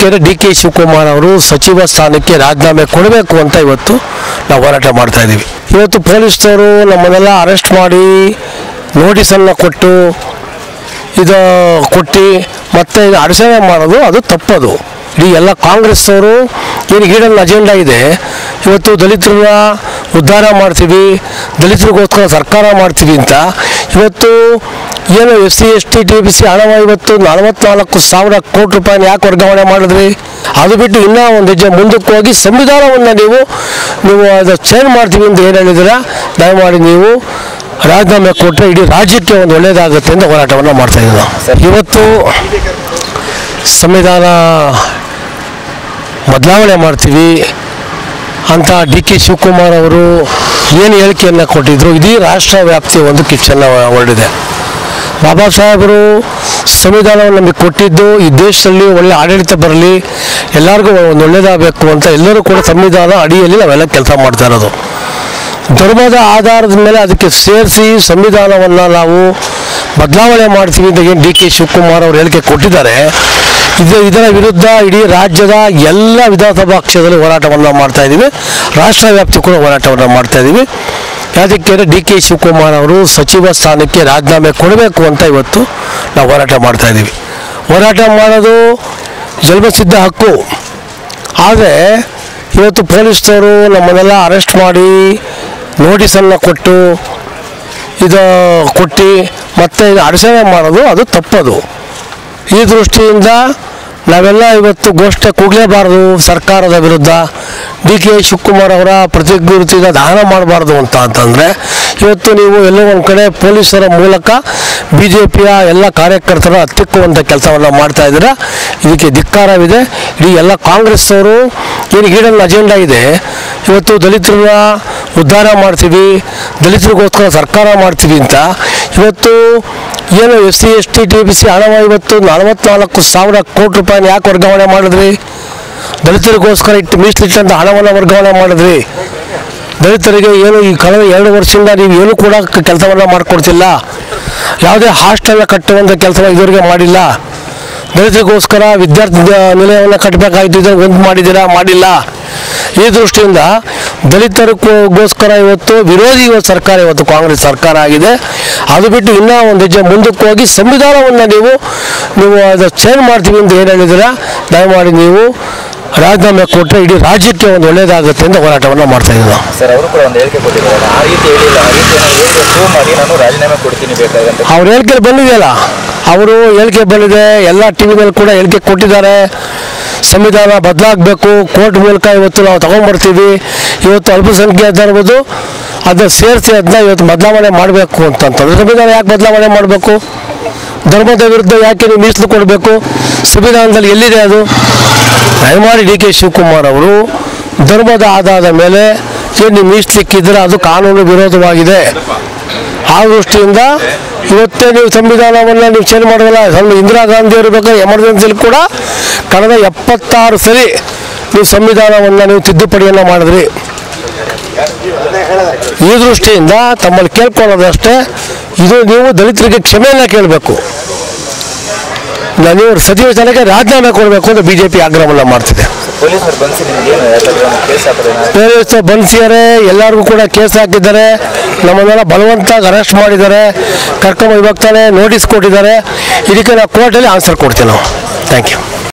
ಅದಕ್ಕೆ ಡಿ.ಕೆ. ಶಿವಕುಮಾರ್ ಅವರು ಸಚಿವ ಸ್ಥಾನಕ್ಕೆ ರಾಜೀನಾಮೆ ಕೊಡಬೇಕು ಅಂತ ಇವತ್ತು ನಾವು ಹೋರಾಟ ಮಾಡ್ತಾ ಇದ್ದೀವಿ. ಇವತ್ತು ಪೊಲೀಸ್ನವರು ನಮ್ಮನ್ನೆಲ್ಲ ಅರೆಸ್ಟ್ ಮಾಡಿ ನೋಟಿಸನ್ನು ಕೊಟ್ಟು ಮತ್ತೆ ಅಡಚಣೆ ಮಾಡೋದು ಅದು ತಪ್ಪದು. ಇಡೀ ಎಲ್ಲ ಕಾಂಗ್ರೆಸ್ ಅವರು ಏನು ಈಡನ್ ಅಜೆಂಡಾ ಇದೆ, ಇವತ್ತು ದಲಿತರನ್ನ ಉದ್ಧಾರ ಮಾಡ್ತೀವಿ, ದಲಿತರಿಗೋಸ್ಕರ ಸರ್ಕಾರ ಮಾಡ್ತೀವಿ ಅಂತ ಇವತ್ತು ಏನು SC ST TBC ಹಣ ಇವತ್ತು 44,000 ಕೋಟಿ ರೂಪಾಯಿನ ಯಾಕೆ ವರ್ಗಾವಣೆ ಮಾಡಿದ್ರಿ? ಅದು ಬಿಟ್ಟು ಇನ್ನೂ ಒಂದು ಹೆಜ್ಜೆ ಮುಂದಕ್ಕೆ ಹೋಗಿ ಸಂವಿಧಾನವನ್ನು ನೀವು ಅದು ಚೇಂಜ್ ಮಾಡ್ತೀವಿ ಅಂತ ಏನು ಹೇಳಿದ್ದೀರಾ, ದಯಮಾಡಿ ನೀವು ರಾಜೀನಾಮೆ ಕೊಟ್ಟರೆ ಇಡೀ ರಾಜ್ಯಕ್ಕೆ ಒಂದು ಒಳ್ಳೆಯದಾಗುತ್ತೆ ಅಂತ ಹೋರಾಟವನ್ನು ಮಾಡ್ತಾ ಇದ್ದೀವಿ ನಾವು. ಇವತ್ತು ಸಂವಿಧಾನ ಬದಲಾವಣೆ ಮಾಡ್ತೀವಿ ಅಂತ ಡಿ.ಕೆ. ಶಿವಕುಮಾರ್ ಅವರು ಏನು ಹೇಳಿಕೆಯನ್ನು ಕೊಟ್ಟಿದ್ರು, ಇಡೀ ರಾಷ್ಟ್ರ ವ್ಯಾಪ್ತಿಯ ಒಂದು ಕಿಚ್ಚನ್ನು ಹೊರಡಿದೆ. ಬಾಬಾ ಸಾಹೇಬರು ಸಂವಿಧಾನವನ್ನು ನಮಗೆ ಕೊಟ್ಟಿದ್ದು ಈ ದೇಶದಲ್ಲಿ ಒಳ್ಳೆ ಆಡಳಿತ ಬರಲಿ, ಎಲ್ಲರಿಗೂ ಒಂದು ಒಳ್ಳೆಯದಾಗಬೇಕು ಅಂತ ಎಲ್ಲರೂ ಕೂಡ ಸಂವಿಧಾನ ಅಡಿಯಲ್ಲಿ ನಾವೆಲ್ಲ ಕೆಲಸ ಮಾಡ್ತಾ ಇರೋದು. ಧರ್ಮದ ಆಧಾರದ ಮೇಲೆ ಅದಕ್ಕೆ ಸೇರಿಸಿ ಸಂವಿಧಾನವನ್ನು ನಾವು ಬದಲಾವಣೆ ಮಾಡ್ತೀವಿ ಅಂತ ಏನು ಡಿ.ಕೆ. ಶಿವಕುಮಾರ್ ಅವರು ಹೇಳಿಕೆ ಕೊಟ್ಟಿದ್ದಾರೆ, ಇದರ ವಿರುದ್ಧ ಇಡೀ ರಾಜ್ಯದ ಎಲ್ಲ ವಿಧಾನಸಭಾ ಕ್ಷೇತ್ರದಲ್ಲಿ ಹೋರಾಟವನ್ನು ಮಾಡ್ತಾ ಇದ್ದೀವಿ, ರಾಷ್ಟ್ರ ವ್ಯಾಪ್ತಿ ಕೂಡ ಹೋರಾಟವನ್ನು ಮಾಡ್ತಾ ಇದ್ದೀವಿ. ಅದಕ್ಕೆ ಡಿ.ಕೆ. ಶಿವಕುಮಾರ್ ಅವರು ಸಚಿವ ಸ್ಥಾನಕ್ಕೆ ರಾಜೀನಾಮೆ ಕೊಡಬೇಕು ಅಂತ ಇವತ್ತು ನಾವು ಹೋರಾಟ ಮಾಡ್ತಾ ಇದ್ದೀವಿ. ಹೋರಾಟ ಮಾಡೋದು ಜನ್ಮಸಿದ್ಧ ಹಕ್ಕು. ಆದರೆ ಇವತ್ತು ಪೊಲೀಸ್ನವರು ನಮ್ಮನ್ನೆಲ್ಲ ಅರೆಸ್ಟ್ ಮಾಡಿ ನೋಟಿಸನ್ನು ಕೊಟ್ಟು ಮತ್ತೆ ಅಡಚಣೆ ಮಾಡೋದು ಅದು ತಪ್ಪದು. ಈ ದೃಷ್ಟಿಯಿಂದ ನಾವೆಲ್ಲ ಇವತ್ತು ಘೋಷಣೆ ಕೂಗಲೇಬಾರದು ಸರ್ಕಾರದ ವಿರುದ್ಧ. ಡಿ.ಕೆ. ಶಿವಕುಮಾರ್ ಅವರ ಪ್ರತಿಕೃತಿಗೆ ದಾನ ಮಾಡಬಾರ್ದು ಅಂತಂದರೆ ಇವತ್ತು ನೀವು ಎಲ್ಲೋ ಒಂದು ಕಡೆ ಪೊಲೀಸರ ಮೂಲಕ BJPಯ ಎಲ್ಲ ಕಾರ್ಯಕರ್ತರ ಹತ್ತಿಕ್ಕುವಂಥ ಕೆಲಸವನ್ನು ಮಾಡ್ತಾ ಇದ್ದೀರಾ. ಇದಕ್ಕೆ ಧಿಕ್ಕಾರವಿದೆ. ಇಡೀ ಎಲ್ಲ ಕಾಂಗ್ರೆಸ್ ಅವರು ಏನು ಈಡನ್ ಅಜೆಂಡಾ ಇದೆ, ಇವತ್ತು ದಲಿತರನ್ನ ಉದ್ಧಾರ ಮಾಡ್ತೀವಿ, ದಲಿತರಿಗೋಸ್ಕರ ಸರ್ಕಾರ ಮಾಡ್ತೀವಿ ಅಂತ ಇವತ್ತು ಏನು SC ST TBC ಹಣ ಇವತ್ತು 44,000 ಕೋಟಿ ರೂಪಾಯಿನ ಯಾಕೆ ವರ್ಗಾವಣೆ ಮಾಡಿದ್ರಿ? ದಲಿತರಿಗೋಸ್ಕರ ಮೀಸಲಿಟ್ಟಂಥ ಹಣವನ್ನು ವರ್ಗಾವಣೆ ಮಾಡಿದ್ರಿ. ದಲಿತರಿಗೆ ಏನು ಈ ಕಳೆದ 2 ವರ್ಷದಿಂದ ನೀವು ಏನು ಕೂಡ ಕೆಲಸವನ್ನು ಮಾಡಿಕೊಡ್ತಿಲ್ಲ. ಯಾವುದೇ ಹಾಸ್ಟೆಲ್ನ ಕಟ್ಟುವಂಥ ಕೆಲಸವನ್ನು ಇದುವರೆಗೆ ಮಾಡಿಲ್ಲ. ದಲಿತರಿಗೋಸ್ಕರ ವಿದ್ಯಾರ್ಥಿ ನಿಲಯವನ್ನು ಕಟ್ಟಬೇಕಾಗಿದ್ದು ಒಂದು ಮಾಡಿಲ್ಲ. ಈ ದೃಷ್ಟಿಯಿಂದ ದಲಿತರಿಗೋಸ್ಕರ ಇವತ್ತು ವಿರೋಧಿ ಸರ್ಕಾರ ಇವತ್ತು ಕಾಂಗ್ರೆಸ್ ಸರ್ಕಾರ ಆಗಿದೆ. ಅದು ಬಿಟ್ಟು ಇನ್ನೂ ಒಂದು ಹೆಜ್ಜೆ ಮುಂದಕ್ಕೆ ಹೋಗಿ ಸಂವಿಧಾನವನ್ನು ನೀವು ಅದು ಚೇಂಜ್ ಮಾಡ್ತೀವಿ ಅಂತ ಏನು ಹೇಳಿದ್ದೀರಾ, ದಯಮಾಡಿ ನೀವು ರಾಜೀನಾಮೆ ಕೊಟ್ಟರೆ ಇಡೀ ರಾಜ್ಯಕ್ಕೆ ಒಂದು ಒಳ್ಳೆಯದಾಗುತ್ತೆ ಅಂತ ಹೋರಾಟವನ್ನು ಮಾಡ್ತಾ ಇದ್ದೀವಿ ನಾವು. ಸರ್, ಅವರು ಕೂಡ ಒಂದು ಹೇಳಿಕೆ ಕೊಟ್ಟಿದ್ದಾರೆ, ಆ ರೀತಿ ಹೇಳಿಲ್ಲ, ಆ ರೀತಿ ನಾನು ರಾಜೀನಾಮೆ ಕೊಡ್ತೀನಿ ಬೇಕಾದಂತ ಅವ್ರ ಹೇಳಿಕೆ ಬಂದಿದೆಯಲ್ಲ, ಅವರು ಹೇಳಿಕೆ ಬಂದಿದೆ, ಎಲ್ಲ ಟಿವಿನಲ್ಲಿ ಕೂಡ ಹೇಳಿಕೆ ಕೊಟ್ಟಿದ್ದಾರೆ. ಸಂವಿಧಾನ ಬದಲಾಗಬೇಕು, ಕೋರ್ಟ್ ಮೂಲಕ ಇವತ್ತು ನಾವು ತಗೊಂಡ್ಬರ್ತೀವಿ, ಇವತ್ತು ಅಲ್ಪಸಂಖ್ಯಾತ ಇರ್ಬೋದು ಅದನ್ನ ಸೇರಿಸಿ ಅದನ್ನ ಇವತ್ತು ಬದಲಾವಣೆ ಮಾಡಬೇಕು ಅಂತಂತಂದ್ರೆ ಸಂವಿಧಾನ ಯಾಕೆ ಬದಲಾವಣೆ ಮಾಡಬೇಕು? ಧರ್ಮದ ವಿರುದ್ಧ ಯಾಕೆ ನೀವು ಮೀಸಲು ಕೊಡಬೇಕು? ಸಂವಿಧಾನದಲ್ಲಿ ಎಲ್ಲಿದೆ ಅದು? ದಯಮಾಡಿ ಡಿ.ಕೆ. ಶಿವಕುಮಾರ್ ಅವರು ಧರ್ಮದ ಆಧಾರದ ಮೇಲೆ ಏನು ಮೀಸಲಿಕ್ಕಿದ್ರೆ ಅದು ಕಾನೂನು ವಿರೋಧವಾಗಿದೆ. ಆ ದೃಷ್ಟಿಯಿಂದ ಇವತ್ತೇ ನೀವು ಸಂವಿಧಾನವನ್ನು ನೀವು ಚೇಂಜ್ ಮಾಡೋದಲ್ಲ. ಇಂದಿರಾ ಗಾಂಧಿ ಅವರು ಬೇಕಾದ್ರೆ ಎಮರ್ಜೆನ್ಸಿಲಿ ಕೂಡ ಕಳೆದ 76 ಸರಿ ನೀವು ಸಂವಿಧಾನವನ್ನು ನೀವು ತಿದ್ದುಪಡಿಯನ್ನು ಮಾಡಿದ್ರಿ. ಈ ದೃಷ್ಟಿಯಿಂದ ತಮ್ಮಲ್ಲಿ ಕೇಳ್ಕೊಳ್ಳೋದಷ್ಟೇ, ಇದು ನೀವು ದಲಿತರಿಗೆ ಕ್ಷಮೆಯನ್ನು ಕೇಳಬೇಕು, ನೀವು ಸಚಿವ ಸ್ಥಾನಕ್ಕೆ ರಾಜೀನಾಮೆ ಕೊಡಬೇಕು ಅಂತ BJP ಆಗ್ರಹವನ್ನು ಮಾಡ್ತಿದೆ. ಪೊಲೀಸರು ಬಂಧಿಸಿದ್ದಾರೆ, ಎಲ್ಲರಿಗೂ ಕೂಡ ಕೇಸ್ ಹಾಕಿದ್ದಾರೆ, ನಮ್ಮನ್ನೆಲ್ಲ ಬಲವಂತಾಗಿ ಅರೆಸ್ಟ್ ಮಾಡಿದ್ದಾರೆ, ಕರ್ಕೊಂಡು ಹೋಗ್ತಾನೆ ನೋಟಿಸ್ ಕೊಟ್ಟಿದ್ದಾರೆ. ಇದಕ್ಕೆ ನಾವು ಕೋರ್ಟಲ್ಲಿ ಆನ್ಸರ್ ಕೊಡ್ತೀವಿ ನಾವು. Thank you.